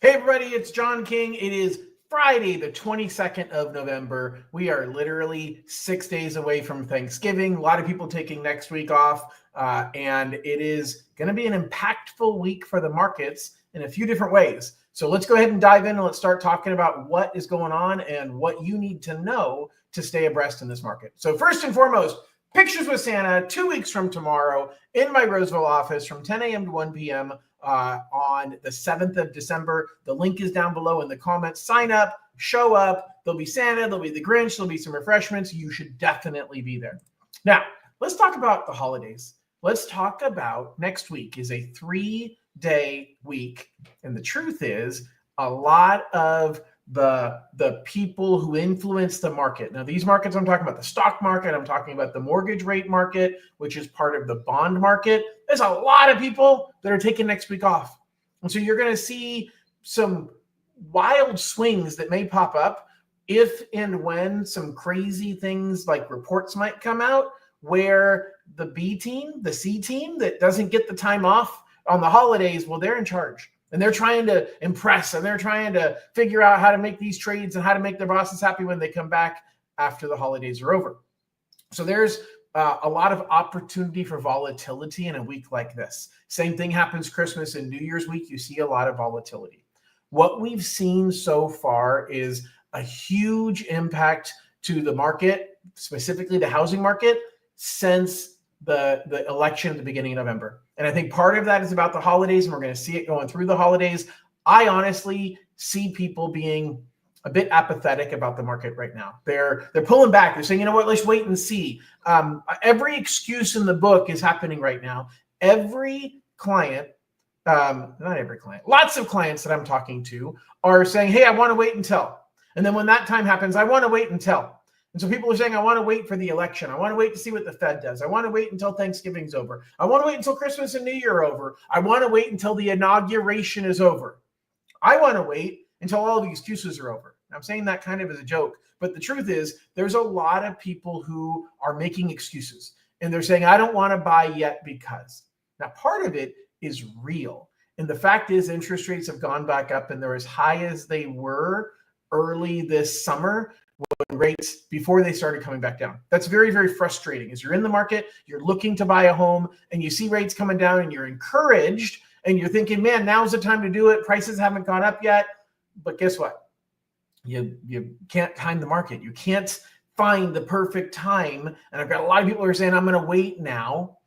Hey everybody, it's John King. It is Friday, the 22nd of November. We are literally 6 days away from Thanksgiving. A lot of people taking next week off, and it is going to be an impactful week for the markets in a few different ways. So let's go ahead and dive in and let's start talking about what is going on and what you need to know to stay abreast in this market. So first and foremost, Pictures with Santa 2 weeks from tomorrow in my Roseville office from 10 a.m. to 1 p.m. On the 7th of December. The link is down below in the comments. Sign up, show up. There'll be Santa, there'll be the Grinch, there'll be some refreshments. You should definitely be there. Now, let's talk about the holidays. Let's talk about next week is a 3-day week. And the truth is, a lot of the people who influence the market. Now, these markets, I'm talking about the stock market. I'm talking about the mortgage rate market, which is part of the bond market. There's a lot of people that are taking next week off. And so you're going to see some wild swings that may pop up if and when some crazy things like reports might come out where the B team, the C team that doesn't get the time off on the holidays, well, they're in charge. And they're trying to impress, and they're trying to figure out how to make these trades and how to make their bosses happy when they come back after the holidays are over. So there's a lot of opportunity for volatility in a week like this. Same thing happens Christmas and New Year's week. You see a lot of volatility. What we've seen so far is a huge impact to the market, specifically the housing market, since the election at the beginning of November. And I think part of that is about the holidays, and we're going to see it going through the holidays. I honestly see people being a bit apathetic about the market right now. They're pulling back. They're saying, you know what, let's wait and see. Every excuse in the book is happening right now. Every client, not every client, lots of clients that I'm talking to are saying, hey, I want to wait until. And then when that time happens, I want to wait until. And so people are saying, I want to wait for the election. I want to wait to see what the Fed does. I want to wait until Thanksgiving's over. I want to wait until Christmas and New Year are over. I want to wait until the inauguration is over. I want to wait until all the excuses are over. I'm saying that kind of as a joke, but the truth is there's a lot of people who are making excuses, and they're saying, I don't want to buy yet because. Now, part of it is real. And the fact is interest rates have gone back up, and they're as high as they were early this summer when rates before they started coming back down. That's very, very frustrating. As you're in the market, you're looking to buy a home, and you see rates coming down, and you're encouraged, and you're thinking, man, now's the time to do it. Prices haven't gone up yet. But guess what? You can't time the market. You can't find the perfect time. And I've got a lot of people who are saying, I'm going to wait now.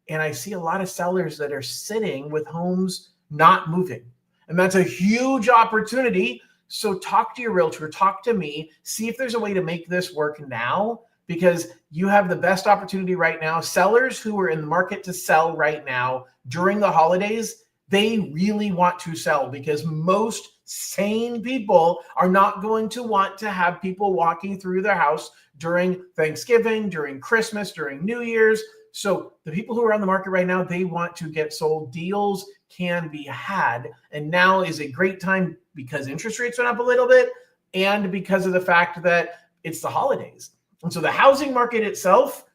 And I see a lot of sellers that are sitting with homes not moving. And that's a huge opportunity. So talk to your realtor, talk to me, see if there's a way to make this work now, because you have the best opportunity right now. Sellers who are in the market to sell right now during the holidays, they really want to sell because most sane people are not going to want to have people walking through their house during Thanksgiving, during Christmas, during New Year's. So the people who are on the market right now, they want to get sold. Deals can be had. And now is a great time because interest rates went up a little bit and because of the fact that it's the holidays. And so the housing market itself,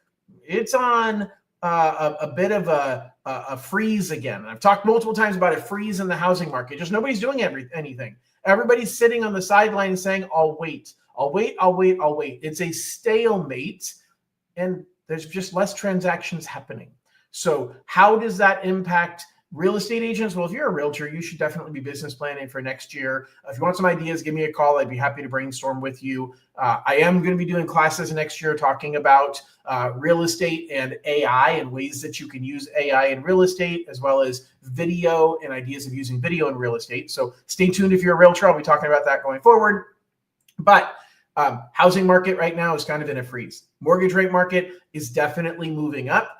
it's on a bit of a freeze again. And I've talked multiple times about a freeze in the housing market. Just nobody's doing anything. Everybody's sitting on the sideline saying, I'll wait. It's a stalemate, and there's just less transactions happening. So how does that impact real estate agents? Well, if you're a realtor, you should definitely be business planning for next year. If you want some ideas, give me a call. I'd be happy to brainstorm with you. I am going to be doing classes next year talking about real estate and AI and ways that you can use AI in real estate, as well as video and ideas of using video in real estate. So stay tuned if you're a realtor. I'll be talking about that going forward. But housing market right now is kind of in a freeze. Mortgage rate market is definitely moving up.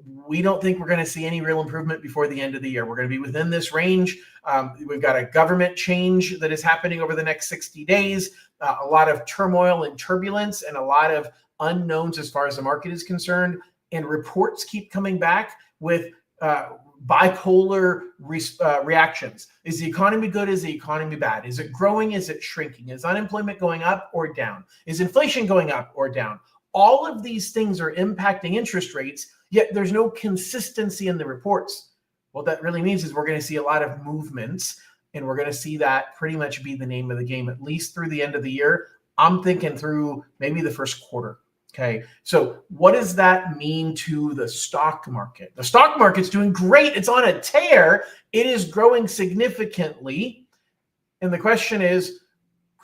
We don't think we're going to see any real improvement before the end of the year. We're going to be within this range. We've got a government change that is happening over the next 60 days, a lot of turmoil and turbulence, and a lot of unknowns as far as the market is concerned. And reports keep coming back with bipolar reactions. Is the economy good? Is the economy bad? Is it growing? Is it shrinking? Is unemployment going up or down? Is inflation going up or down? All of these things are impacting interest rates, yet there's no consistency in the reports. What that really means is we're going to see a lot of movements And we're going to see that pretty much be the name of the game, at least through the end of the year. I'm thinking through maybe the first quarter. Okay. So what does that mean to the stock market? The stock market's doing great. It's on a tear. It is growing significantly. And the question is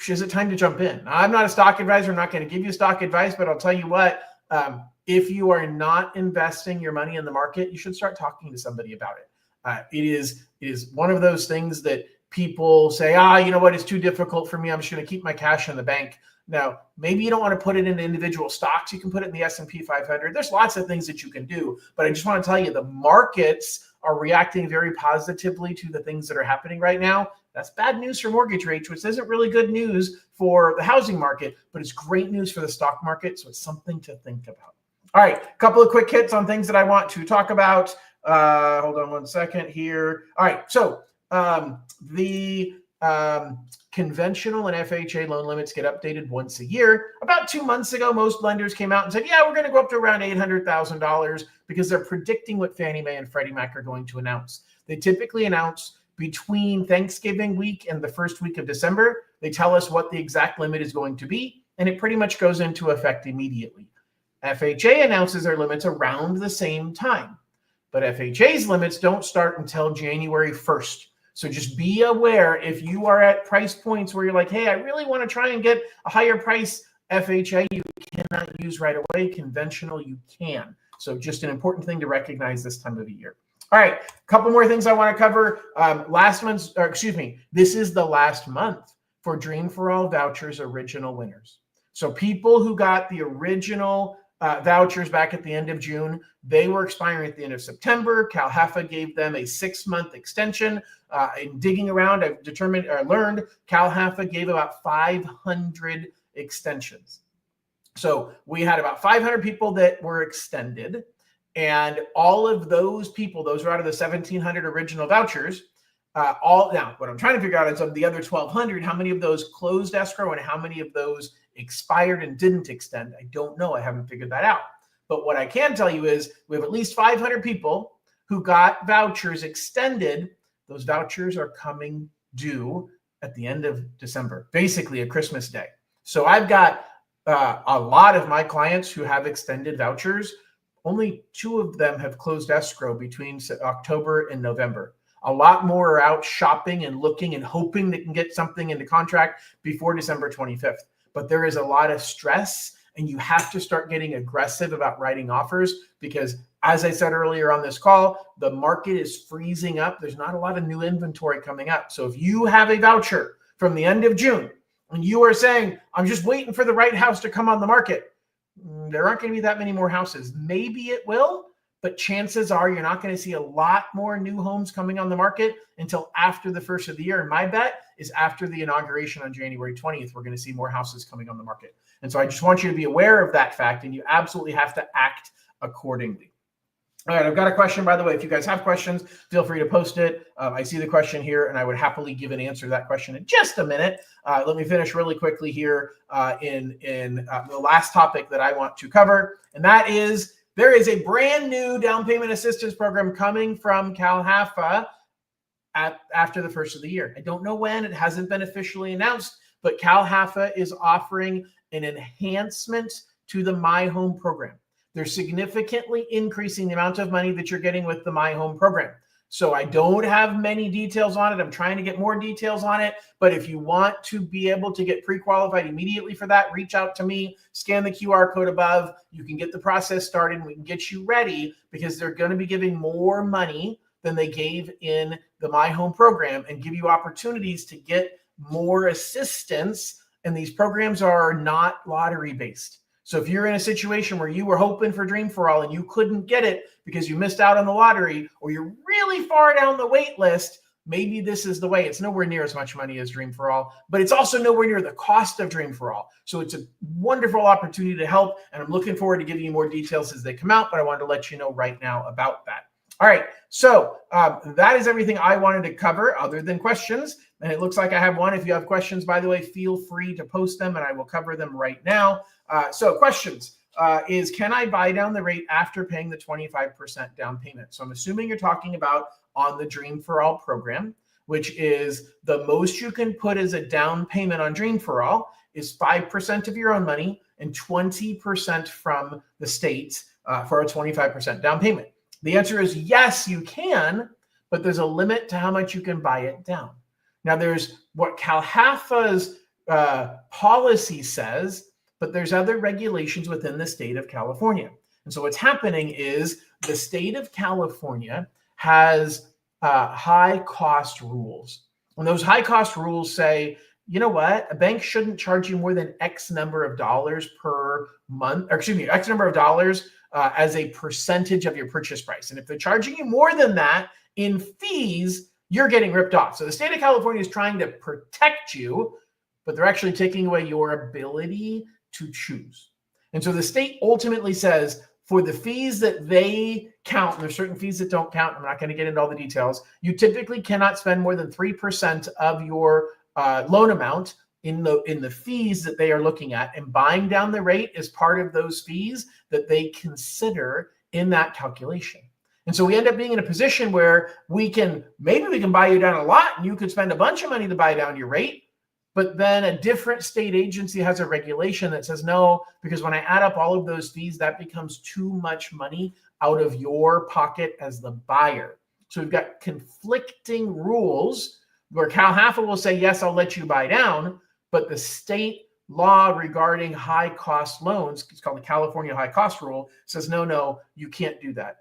it time to jump in? Now, I'm not a stock advisor. I'm not going to give you stock advice, but I'll tell you what, if you are not investing your money in the market, you should start talking to somebody about it. It is one of those things that people say, you know what, it's too difficult for me. I'm just going to keep my cash in the bank. Now, maybe you don't want to put it into individual stocks. You can put it in the S&P 500. There's lots of things that you can do. But I just want to tell you, the markets are reacting very positively to the things that are happening right now. That's bad news for mortgage rates, which isn't really good news for the housing market, but it's great news for the stock market. So it's something to think about. All right, a couple of quick hits on things that I want to talk about. Hold on one second here. All right, so the conventional and FHA loan limits get updated once a year. About 2 months ago, most lenders came out and said, yeah, we're going to go up to around $800,000 because they're predicting what Fannie Mae and Freddie Mac are going to announce. They typically announce between Thanksgiving week and the first week of December. They tell us what the exact limit is going to be, and it pretty much goes into effect immediately. FHA announces their limits around the same time, but FHA's limits don't start until January 1st. So just be aware, if you are at price points where you're like, hey, I really want to try and get a higher price, FHA you cannot use right away. Conventional you can. So just an important thing to recognize this time of the year. All right, a couple more things I want to cover. This is the last month for Dream for All vouchers original winners. So people who got the original vouchers back at the end of June, they were expiring at the end of September. CalHFA gave them a 6-month extension. In digging around, I've learned CalHFA gave about 500 extensions. So we had about 500 people that were extended. And all of those people, those are out of the 1,700 original vouchers. Now, what I'm trying to figure out is of the other 1,200, how many of those closed escrow and how many of those expired and didn't extend? I don't know. I haven't figured that out. But what I can tell you is we have at least 500 people who got vouchers extended. Those vouchers are coming due at the end of December, basically a Christmas Day. So I've got a lot of my clients who have extended vouchers. Only 2 of them have closed escrow between October and November. A lot more are out shopping and looking and hoping they can get something into contract before December 25th. But there is a lot of stress, and you have to start getting aggressive about writing offers because, as I said earlier on this call, the market is freezing up. There's not a lot of new inventory coming up. So if you have a voucher from the end of June and you are saying, I'm just waiting for the right house to come on the market, there aren't going to be that many more houses. Maybe it will, but chances are you're not going to see a lot more new homes coming on the market until after the first of the year. And my bet is after the inauguration on January 20th, we're going to see more houses coming on the market. And so I just want you to be aware of that fact, and you absolutely have to act accordingly. All right, I've got a question, by the way. If you guys have questions, feel free to post it. I see the question here, and I would happily give an answer to that question in just a minute. Let me finish really quickly here in the last topic that I want to cover, and that is there is a brand new down payment assistance program coming from CalHFA after the first of the year. I don't know when. It hasn't been officially announced, but CalHFA is offering an enhancement to the My Home program. They're significantly increasing the amount of money that you're getting with the My Home program. So I don't have many details on it. I'm trying to get more details on it. But if you want to be able to get pre-qualified immediately for that, reach out to me, scan the QR code above. You can get the process started and we can get you ready because they're going to be giving more money than they gave in the My Home program and give you opportunities to get more assistance. And these programs are not lottery based. So if you're in a situation where you were hoping for Dream for All and you couldn't get it because you missed out on the lottery or you're really far down the wait list, maybe this is the way. It's nowhere near as much money as Dream for All, but it's also nowhere near the cost of Dream for All. So it's a wonderful opportunity to help, and I'm looking forward to giving you more details as they come out, but I wanted to let you know right now about that. All right, so that is everything I wanted to cover other than questions. And it looks like I have one. If you have questions, by the way, feel free to post them and I will cover them right now. So questions is, can I buy down the rate after paying the 25% down payment? So I'm assuming you're talking about on the Dream for All program. which is the most you can put as a down payment on Dream for All is 5% of your own money and 20% from the state for a 25% down payment. The answer is yes, you can, but there's a limit to how much you can buy it down. Now, there's what CalHFA's policy says, but there's other regulations within the state of California. And so what's happening is the state of California has high cost rules. And those high cost rules say, you know what, a bank shouldn't charge you more than X number of dollars per month, or excuse me, X number of dollars as a percentage of your purchase price. And if they're charging you more than that in fees, you're getting ripped off. So the state of California is trying to protect you, but they're actually taking away your ability to choose. And so the state ultimately says for the fees that they count, and there's certain fees that don't count, I'm not going to get into all the details, you typically cannot spend more than 3% of your loan amount in the fees that they are looking at, and buying down the rate is part of those fees that they consider in that calculation. And so we end up being in a position where maybe we can buy you down a lot and you could spend a bunch of money to buy down your rate, but then a different state agency has a regulation that says no, because when I add up all of those fees, that becomes too much money out of your pocket as the buyer. So we've got conflicting rules where CalHFA will say, yes, I'll let you buy down, but the state law regarding high cost loans, it's called the California High Cost Rule, says, no, you can't do that.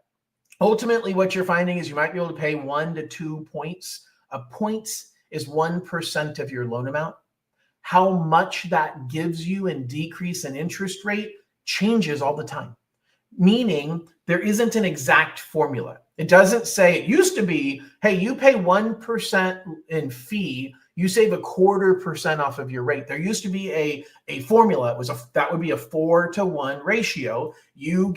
Ultimately, what you're finding is you might be able to pay 1 to 2 points. A point is 1% of your loan amount. How much that gives you in decrease in interest rate changes all the time, meaning there isn't an exact formula. It doesn't say, it used to be, hey, you pay 1% in fee, you save 0.25% off of your rate. There used to be a formula. That would be a 4-to-1 ratio. You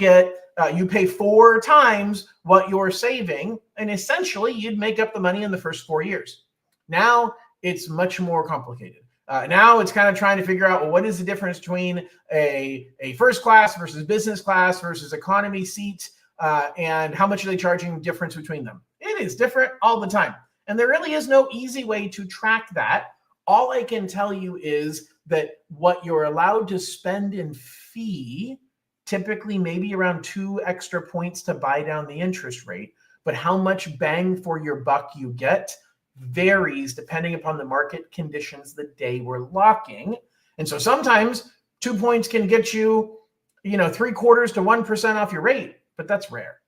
pay 4 times what you're saving, and essentially you'd make up the money in the first 4 years. Now it's much more complicated. Now it's kind of trying to figure out, well, what is the difference between a first class versus business class versus economy seat, and how much are they charging difference between them? It is different all the time. And there really is no easy way to track that. All I can tell you is that what you're allowed to spend in fee, typically maybe around 2 extra points to buy down the interest rate, but how much bang for your buck you get varies depending upon the market conditions the day we're locking. And so sometimes 2 points can get you, 3/4 to 1% off your rate, but that's rare.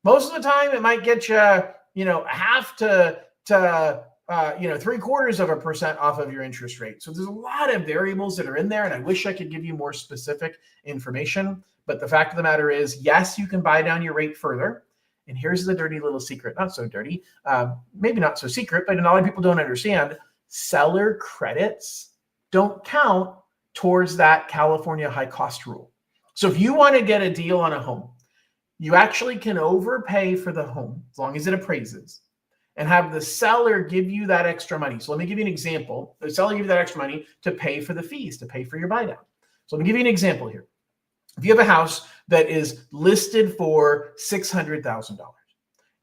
Most of the time it might get you, half to 0.75% off of your interest rate. So there's a lot of variables that are in there, and I wish I could give you more specific information. But the fact of the matter is, yes, you can buy down your rate further. And here's the dirty little secret, not so dirty, maybe not so secret, but a lot of people don't understand. Seller credits don't count towards that California high cost rule. So if you want to get a deal on a home, you actually can overpay for the home as long as it appraises and have the seller give you that extra money. So let me give you an example. The seller give you that extra money to pay for the fees, to pay for your buy down. So let me give you an example here. If you have a house that is listed for $600,000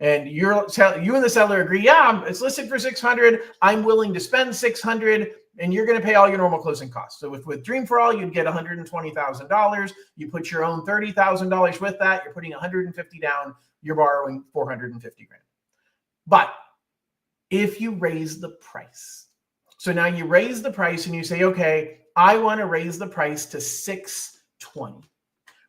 and you and the seller agree, yeah, it's listed for 600, I'm willing to spend 600, and you're going to pay all your normal closing costs. So with Dream for All, you'd get $120,000. You put your own $30,000 with that, you're putting $150 down, you're borrowing $450,000. But if you raise the price, so now you raise the price and you say, okay, I want to raise the price to $620,000.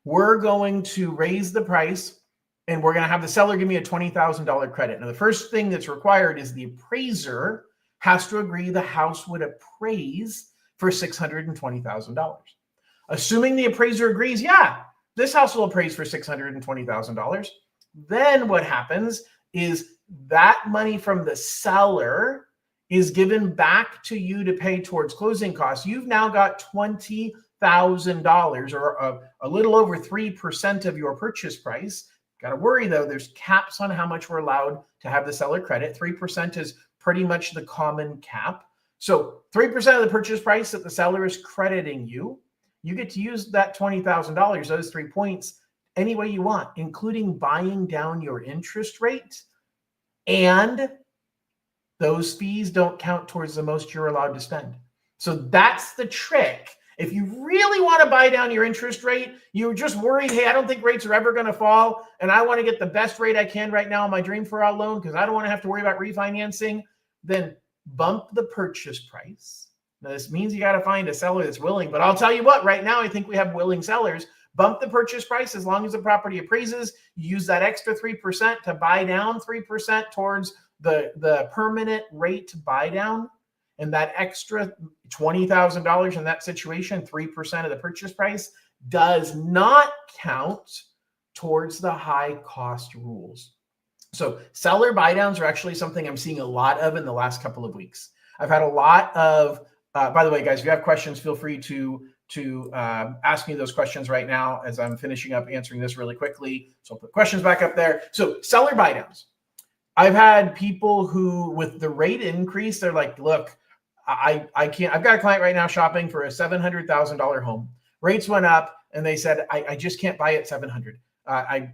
We're going to raise the price and we're going to have the seller give me a $20,000 credit. Now, the first thing that's required is the appraiser has to agree the house would appraise for $620,000. Assuming the appraiser agrees, yeah, this house will appraise for $620,000. Then what happens is that money from the seller is given back to you to pay towards closing costs. You've now got $20,000 or a little over 3% of your purchase price. Got to worry though, there's caps on how much we're allowed to have the seller credit. 3% is pretty much the common cap. So 3% of the purchase price that the seller is crediting you, you get to use that $20,000, those 3 points, any way you want, including buying down your interest rate and those fees don't count towards the most you're allowed to spend. So that's the trick. If you really want to buy down your interest rate, you're just worried, hey, I don't think rates are ever going to fall, and I want to get the best rate I can right now on my Dream for All loan because I don't want to have to worry about refinancing, then bump the purchase price. Now, this means you got to find a seller that's willing, but I'll tell you what, right now, I think we have willing sellers. Bump the purchase price as long as the property appraises. You use that extra 3% to buy down 3% towards the permanent rate buy down. And that extra $20,000 in that situation, 3% of the purchase price, does not count towards the high cost rules. So seller buy downs are actually something I'm seeing a lot of in the last couple of weeks. I've had a lot of, by the way, guys, if you have questions, feel free to ask me those questions right now as I'm finishing up answering this really quickly. So I'll put questions back up there. So seller buy downs. I've had people who, with the rate increase, they're like, look, I can't, I've got a client right now shopping for a $700,000 home. Rates went up and they said, I just can't buy it 700. I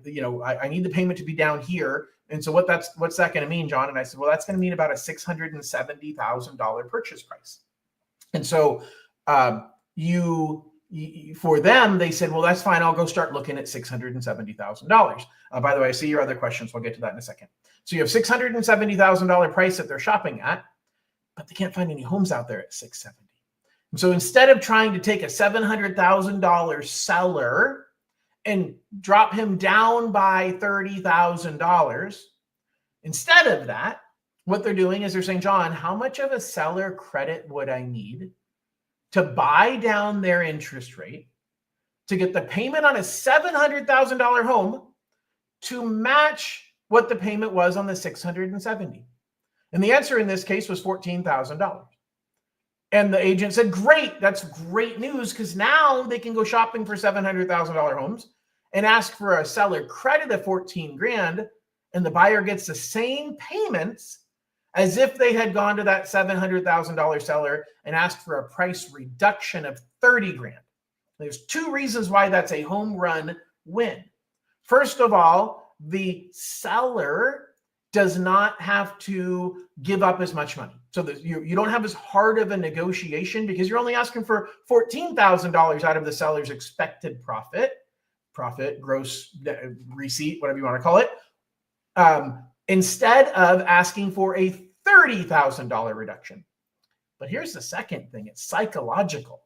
need the payment to be down here. And so what's that going to mean, John? And I said, well, that's going to mean about a $670,000 purchase price. And so for them, they said, well, that's fine. I'll go start looking at $670,000. By the way, I see your other questions. We'll get to that in a second. So you have $670,000 price that they're shopping at, but they can't find any homes out there at $670,000. And so instead of trying to take a $700,000 seller and drop him down by $30,000, instead of that, what they're doing is they're saying, John, how much of a seller credit would I need to buy down their interest rate to get the payment on a $700,000 home to match what the payment was on the $670,000? And the answer in this case was $14,000. And the agent said, great, that's great news, because now they can go shopping for $700,000 homes and ask for a seller credit of $14,000, and the buyer gets the same payments as if they had gone to that $700,000 seller and asked for a price reduction of $30,000. There's two reasons why that's a home run win. First of all, the seller does not have to give up as much money. So you don't have as hard of a negotiation because you're only asking for $14,000 out of the seller's expected profit, gross receipt, whatever you want to call it, instead of asking for a $30,000 reduction. But here's the second thing. It's psychological.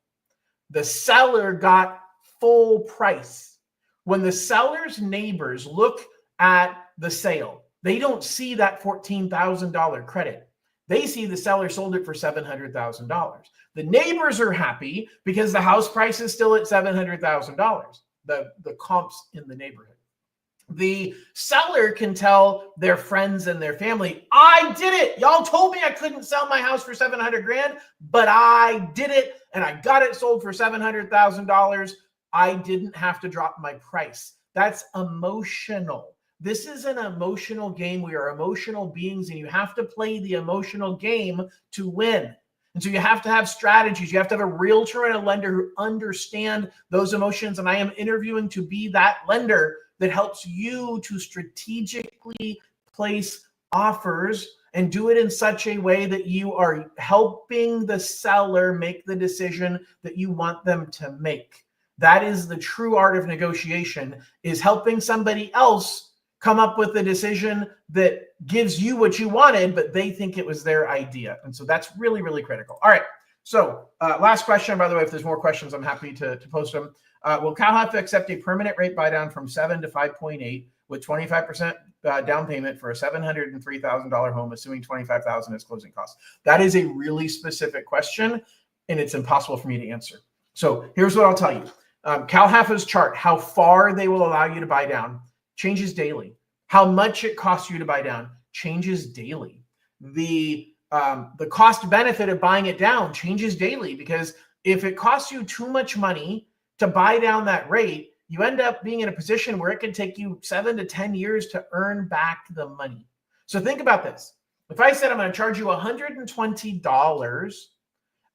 The seller got full price. When the seller's neighbors look at the sale, they don't see that $14,000 credit. They see the seller sold it for $700,000. The neighbors are happy because the house price is still at $700,000, the comps in the neighborhood. The seller can tell their friends and their family, I did it. Y'all told me I couldn't sell my house for $700,000, but I did it and I got it sold for $700,000. I didn't have to drop my price. That's emotional. This is an emotional game. We are emotional beings, and you have to play the emotional game to win. And so you have to have strategies. You have to have a realtor and a lender who understand those emotions. And I am interviewing to be that lender that helps you to strategically place offers and do it in such a way that you are helping the seller make the decision that you want them to make. That is the true art of negotiation, is helping somebody else come up with a decision that gives you what you wanted, but they think it was their idea. And so that's really, really critical. All right. So last question, by the way, if there's more questions, I'm happy to post them. Will CalHFA accept a permanent rate buy down from 7 to 5.8 with 25% down payment for a $703,000 home, assuming $25,000 is closing costs? That is a really specific question, and it's impossible for me to answer. So here's what I'll tell you. CalHFA's chart, how far they will allow you to buy down, changes daily. How much it costs you to buy down changes daily. The cost benefit of buying it down changes daily, because if it costs you too much money to buy down that rate, you end up being in a position where it can take you 7 to 10 years to earn back the money. So think about this. If I said I'm going to charge you $120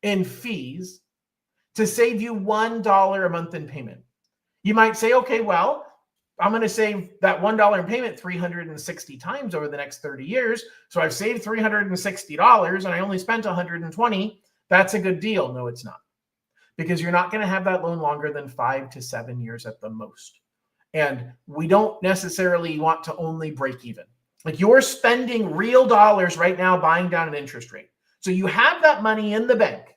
in fees to save you $1 a month in payment, you might say, okay, well, I'm going to save that $1 in payment 360 times over the next 30 years. So I've saved $360 and I only spent $120. That's a good deal. No, it's not. Because you're not going to have that loan longer than 5 to 7 years at the most. And we don't necessarily want to only break even. Like, you're spending real dollars right now buying down an interest rate. So you have that money in the bank.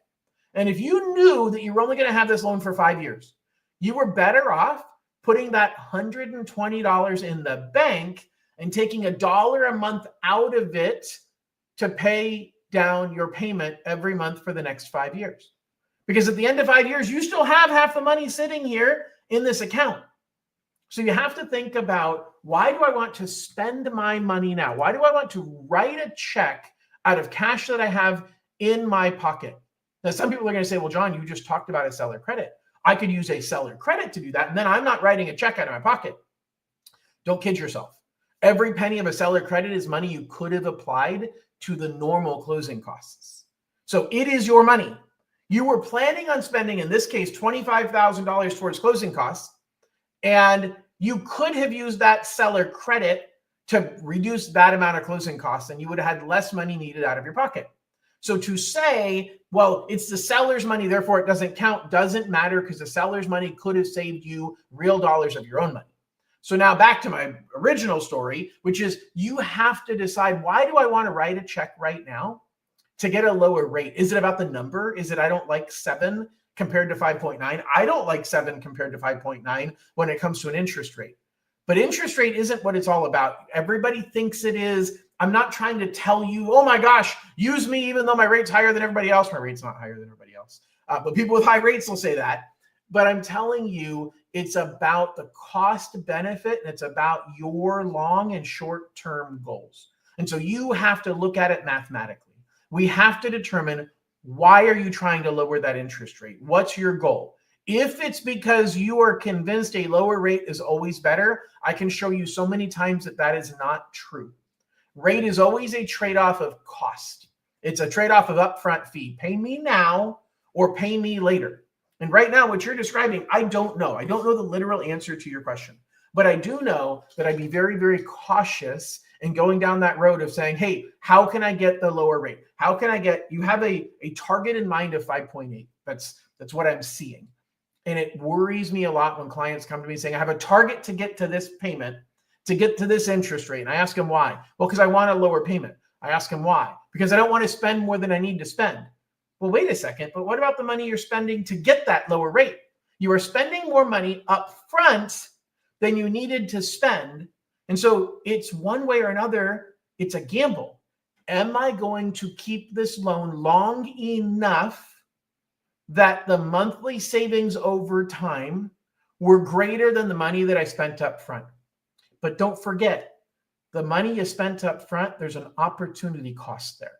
And if you knew that you were only going to have this loan for 5 years, you were better off putting that $120 in the bank and taking $1 a month out of it to pay down your payment every month for the next 5 years. Because at the end of 5 years, you still have half the money sitting here in this account. So you have to think about, why do I want to spend my money now? Why do I want to write a check out of cash that I have in my pocket? Now, some people are going to say, well, John, you just talked about a seller credit. I could use a seller credit to do that, and then I'm not writing a check out of my pocket. Don't kid yourself. Every penny of a seller credit is money you could have applied to the normal closing costs. So it is your money. You were planning on spending, in this case, $25,000 towards closing costs, and you could have used that seller credit to reduce that amount of closing costs, and you would have had less money needed out of your pocket. So to say, well, it's the seller's money, therefore it doesn't count, doesn't matter, because the seller's money could have saved you real dollars of your own money. So now back to my original story, which is, you have to decide, why do I want to write a check right now to get a lower rate? Is it about the number? Is it, I don't like 7 compared to 5.9? I don't like 7 compared to 5.9 when it comes to an interest rate. But interest rate isn't what it's all about. Everybody thinks it is. I'm not trying to tell you, oh my gosh, use me even though my rate's higher than everybody else. My rate's not higher than everybody else. But people with high rates will say that. But I'm telling you, it's about the cost benefit, and it's about your long and short-term goals. And so you have to look at it mathematically. We have to determine, why are you trying to lower that interest rate? What's your goal? If it's because you are convinced a lower rate is always better, I can show you so many times that that is not true. Rate is always a trade-off of cost. It's a trade-off of upfront fee. Pay me now or pay me later. And right now, what you're describing, I don't know. I don't know the literal answer to your question. But I do know that I'd be very, very cautious in going down that road of saying, hey, how can I get the lower rate? How can I get, you have a target in mind of 5.8. That's what I'm seeing. And it worries me a lot when clients come to me saying, I have a target to get to this payment, to get to this interest rate. And I ask them why. Well, because I want a lower payment. I ask them why. Because I don't want to spend more than I need to spend. Well, wait a second, but what about the money you're spending to get that lower rate? You are spending more money up front than you needed to spend. And so it's one way or another, it's a gamble. Am I going to keep this loan long enough that the monthly savings over time were greater than the money that I spent up front? But don't forget, the money you spent up front, there's an opportunity cost there.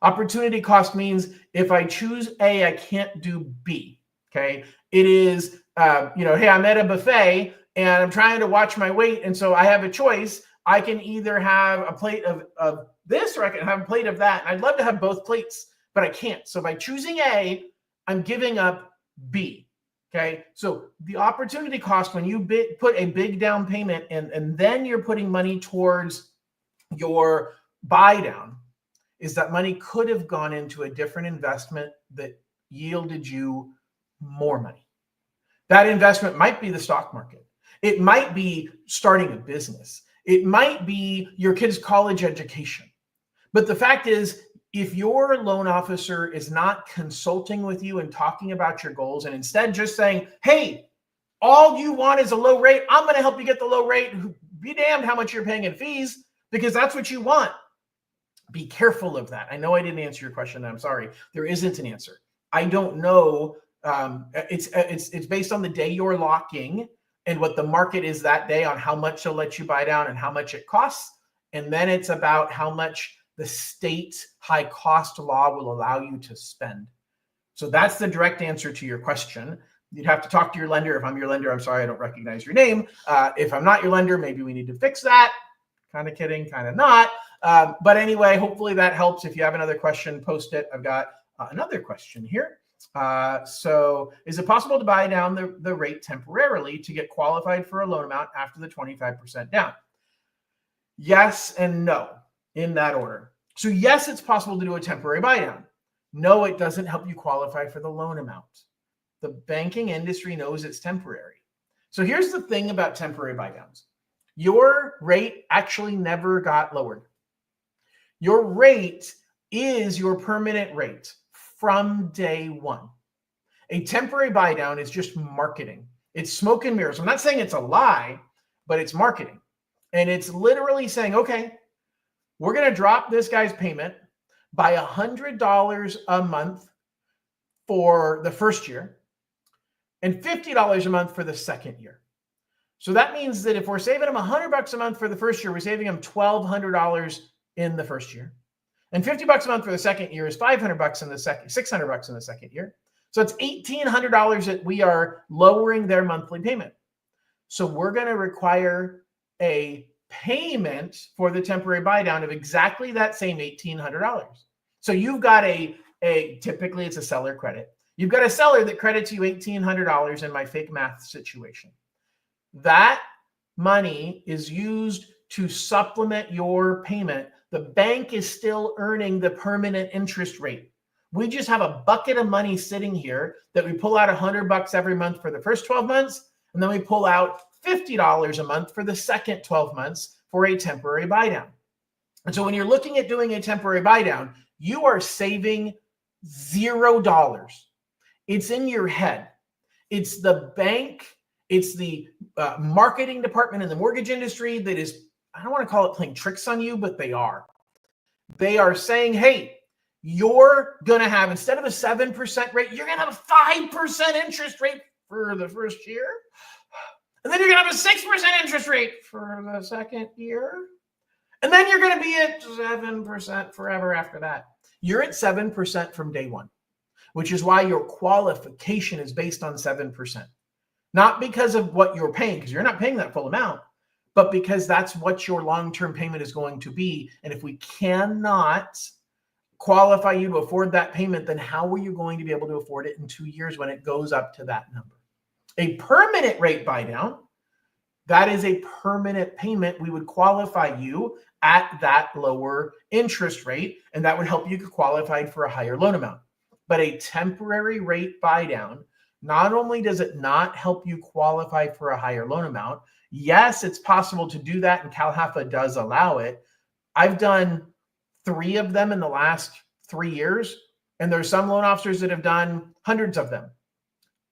Opportunity cost means if I choose A, I can't do B. Okay. It is, hey, I'm at a buffet and I'm trying to watch my weight. And so I have a choice. I can either have a plate of this, or I can have a plate of that. And I'd love to have both plates, but I can't. So by choosing A, I'm giving up B. Okay. So the opportunity cost, when you put a big down payment and then you're putting money towards your buy down, is that money could have gone into a different investment that yielded you more money. That investment might be the stock market. It might be starting a business. It might be your kid's college education. But the fact is, if your loan officer is not consulting with you and talking about your goals, and instead just saying, hey, all you want is a low rate, I'm going to help you get the low rate. Be damned how much you're paying in fees, because that's what you want. Be careful of that. I know I didn't answer your question. I'm sorry. There isn't an answer. I don't know. It's based on the day you're locking and what the market is that day on how much they'll let you buy down and how much it costs. And then it's about how much the state high cost law will allow you to spend. So that's the direct answer to your question. You'd have to talk to your lender. If I'm your lender, I'm sorry, I don't recognize your name. If I'm not your lender, maybe we need to fix that. Kind of kidding, kind of not. But anyway, hopefully that helps. If you have another question, post it. I've got another question here. So is it possible to buy down the rate temporarily to get qualified for a loan amount after the 25% down? Yes and no, in that order. So yes, it's possible to do a temporary buy down. No, it doesn't help you qualify for the loan amount. The banking industry knows it's temporary. So here's the thing about temporary buy downs. Your rate actually never got lowered. Your rate is your permanent rate from day one. A temporary buy down is just marketing. It's smoke and mirrors. I'm not saying it's a lie, but it's marketing. And it's literally saying, okay, we're going to drop this guy's payment by $100 a month for the first year and $50 a month for the second year. So that means that if we're saving him $100 a month for the first year, we're saving him $1,200 in the first year. And $50 a month for the second year is $500 in the second, $600 in the second year. So it's $1,800 that we are lowering their monthly payment. So we're going to require a payment for the temporary buy down of exactly that same $1,800. So you've got a typically it's a seller credit. You've got a seller that credits you $1,800 in my fake math situation. That money is used to supplement your payment. The bank is still earning the permanent interest rate. We just have a bucket of money sitting here that we pull out $100 every month for the first 12 months, and then we pull out $50 a month for the second 12 months for a temporary buy down. And so when you're looking at doing a temporary buy down, you are saving $0. It's in your head. It's the bank. It's the marketing department in the mortgage industry that is, I don't want to call it playing tricks on you, but they are. They are saying, hey, you're going to have, instead of a 7% rate, you're going to have a 5% interest rate for the first year. And then you're going to have a 6% interest rate for the second year. And then you're going to be at 7% forever after that. You're at 7% from day one, which is why your qualification is based on 7%. Not because of what you're paying, because you're not paying that full amount, but because that's what your long-term payment is going to be. And if we cannot qualify you to afford that payment, then how are you going to be able to afford it in 2 years when it goes up to that number? A permanent rate buy down, that is a permanent payment. We would qualify you at that lower interest rate, and that would help you get qualified for a higher loan amount. But a temporary rate buy down, not only does it not help you qualify for a higher loan amount, yes, it's possible to do that, and CalHFA does allow it. I've done 3 of them in the last 3 years, and there's some loan officers that have done hundreds of them.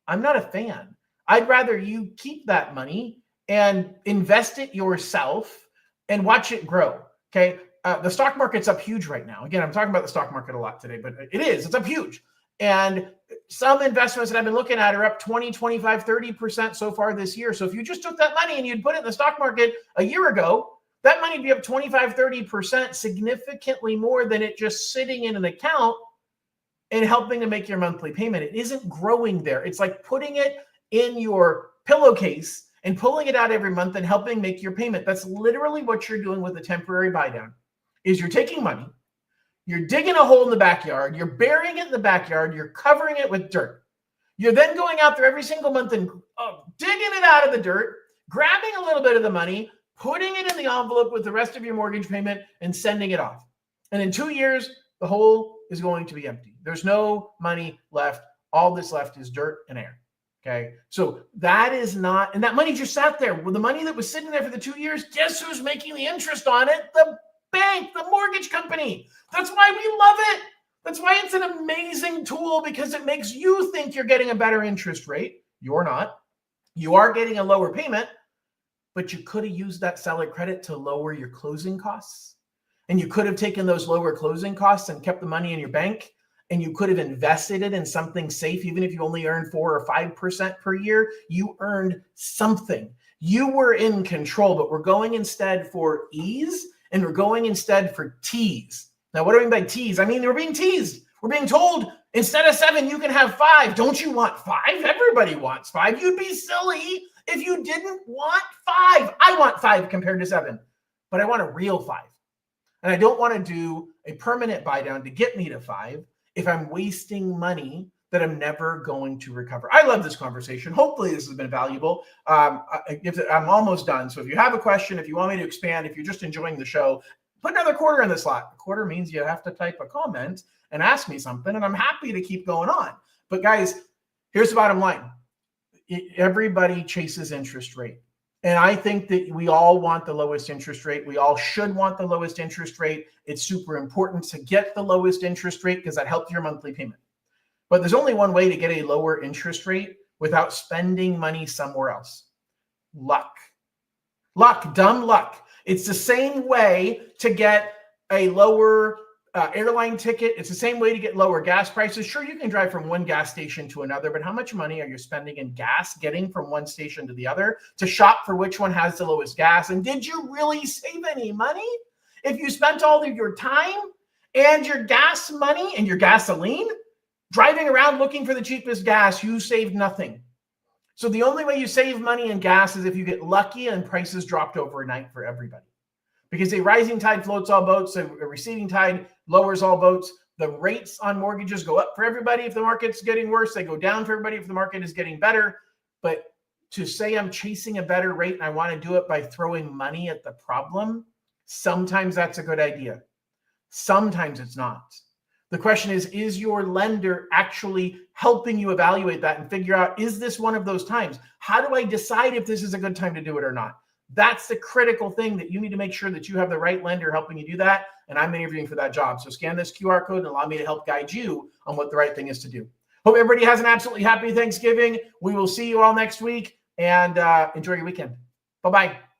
I'm not a fan. I'd rather you keep that money and invest it yourself and watch it grow, okay? The stock market's up huge right now. Again, I'm talking about the stock market a lot today, but it's up huge. And some investments that I've been looking at are up 20, 25, 30% so far this year. So if you just took that money and you'd put it in the stock market a year ago, that money would be up 25, 30%, significantly more than it just sitting in an account and helping to make your monthly payment. It isn't growing there. It's like putting it in your pillowcase and pulling it out every month and helping make your payment. That's literally what you're doing with a temporary buy down. Is you're taking money, you're digging a hole in the backyard, you're burying it in the backyard, you're covering it with dirt. You're then going out there every single month and digging it out of the dirt, grabbing a little bit of the money, putting it in the envelope with the rest of your mortgage payment and sending it off. And in 2 years, the hole is going to be empty. There's no money left. All that's left is dirt and air. Okay. So that is not, and that money just sat there. Well, the money that was sitting there for the 2 years, guess who's making the interest on it? The bank, the mortgage company. That's why we love it. That's why it's an amazing tool, because it makes you think you're getting a better interest rate. You're not. You are getting a lower payment, but you could have used that seller credit to lower your closing costs. And you could have taken those lower closing costs and kept the money in your bank, and you could have invested it in something safe. Even if you only earned 4 or 5% per year, you earned something. You were in control, but we're going instead for ease, and we're going instead for tease. Now, what do I mean by tease? I mean, we're being teased. We're being told instead of 7, you can have 5. Don't you want 5? Everybody wants 5. You'd be silly if you didn't want 5. I want 5 compared to 7, but I want a real 5. And I don't want to do a permanent buy down to get me to 5 if I'm wasting money that I'm never going to recover. I love this conversation. Hopefully this has been valuable. I'm almost done. So if you have a question, if you want me to expand, if you're just enjoying the show, put another quarter in the slot. A quarter means you have to type a comment and ask me something, and I'm happy to keep going on. But guys, here's the bottom line. Everybody chases interest rate. And I think that we all want the lowest interest rate. We all should want the lowest interest rate. It's super important to get the lowest interest rate because that helps your monthly payment. But there's only one way to get a lower interest rate without spending money somewhere else. Luck. Luck, dumb luck. It's the same way to get a lower airline ticket. It's the same way to get lower gas prices. Sure, you can drive from one gas station to another, but how much money are you spending in gas getting from one station to the other to shop for which one has the lowest gas? And did you really save any money? If you spent all of your time and your gas money and your gasoline driving around looking for the cheapest gas, you saved nothing. So the only way you save money in gas is if you get lucky and prices dropped overnight for everybody. Because a rising tide floats all boats, a receding tide lowers all boats. The rates on mortgages go up for everybody if the market's getting worse. They go down for everybody if the market is getting better. But to say I'm chasing a better rate and I want to do it by throwing money at the problem, sometimes that's a good idea. Sometimes it's not. The question is your lender actually helping you evaluate that and figure out, is this one of those times? How do I decide if this is a good time to do it or not? That's the critical thing that you need to make sure that you have the right lender helping you do that. And I'm interviewing for that job. So scan this QR code and allow me to help guide you on what the right thing is to do. Hope everybody has an absolutely happy Thanksgiving. We will see you all next week and enjoy your weekend. Bye-bye.